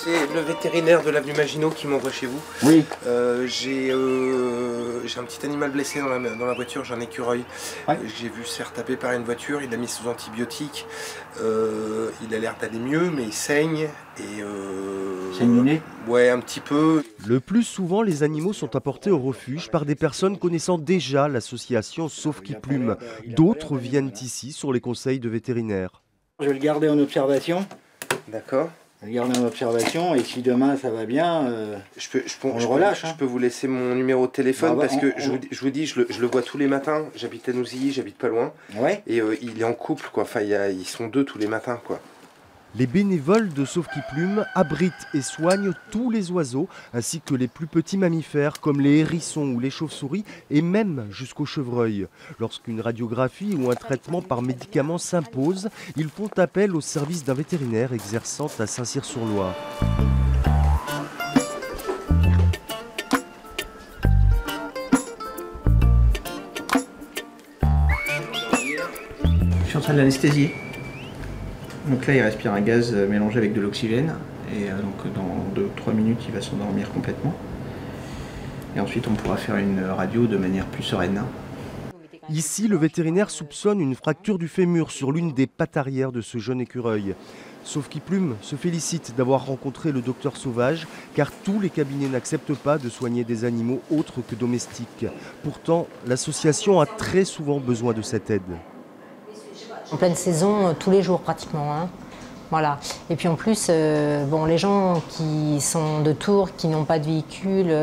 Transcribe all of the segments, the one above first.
C'est le vétérinaire de l'avenue Maginot qui m'envoie chez vous. Oui. J'ai un petit animal blessé dans la voiture, j'ai un écureuil. Ouais. J'ai vu se faire taper par une voiture, il a mis sous antibiotiques. Il a l'air d'aller mieux, mais il saigne. Saigné ? Ouais, un petit peu. Le plus souvent, les animaux sont apportés au refuge par des personnes connaissant déjà l'association Sauve qui Plume. D'autres viennent ici sur les conseils de vétérinaires. Je vais le garder en observation. D'accord. Je vais le garder en observation et si demain ça va bien, on le relâche. Je peux vous laisser mon numéro de téléphone parce que je vous dis, je le vois tous les matins. J'habite à Nouzilly, j'habite pas loin. Ouais. Et il est en couple, quoi. Enfin, ils sont deux tous les matins, quoi. Les bénévoles de Sauve qui Plume abritent et soignent tous les oiseaux, ainsi que les plus petits mammifères comme les hérissons ou les chauves-souris, et même jusqu'aux chevreuils. Lorsqu'une radiographie ou un traitement par médicament s'impose, ils font appel au service d'un vétérinaire exerçant à Saint-Cyr-sur-Loire. Je suis en train de l'anesthésier. Donc là, il respire un gaz mélangé avec de l'oxygène. Et donc dans 2-3 minutes, il va s'endormir complètement. Et ensuite, on pourra faire une radio de manière plus sereine. Ici, le vétérinaire soupçonne une fracture du fémur sur l'une des pattes arrière de ce jeune écureuil. Sauve qui Plume se félicite d'avoir rencontré le docteur Sauvage, car tous les cabinets n'acceptent pas de soigner des animaux autres que domestiques. Pourtant, l'association a très souvent besoin de cette aide. En pleine saison, tous les jours pratiquement. Hein. Voilà. Et puis en plus, les gens qui sont de Tours, qui n'ont pas de véhicule,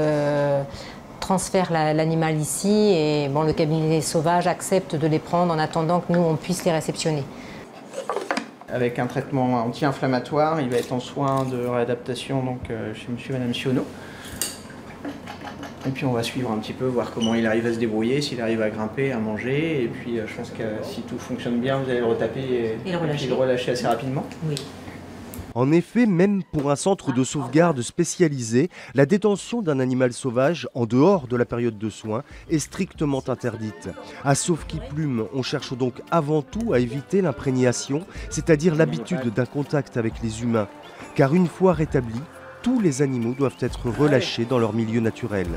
transfèrent l'animal ici et le cabinet Sauvage accepte de les prendre en attendant que nous, on puisse les réceptionner. Avec un traitement anti-inflammatoire, il va être en soins de réadaptation donc, chez monsieur et madame Sionneau. Et puis on va suivre un petit peu, voir comment il arrive à se débrouiller, s'il arrive à grimper, à manger. Et puis je pense que si tout fonctionne bien, vous allez le retaper et le relâcher assez rapidement. Oui. En effet, même pour un centre de sauvegarde spécialisé, la détention d'un animal sauvage en dehors de la période de soins est strictement interdite. À Sauve qui Plume, on cherche donc avant tout à éviter l'imprégnation, c'est-à-dire l'habitude d'un contact avec les humains. Car une fois rétablis, tous les animaux doivent être relâchés dans leur milieu naturel.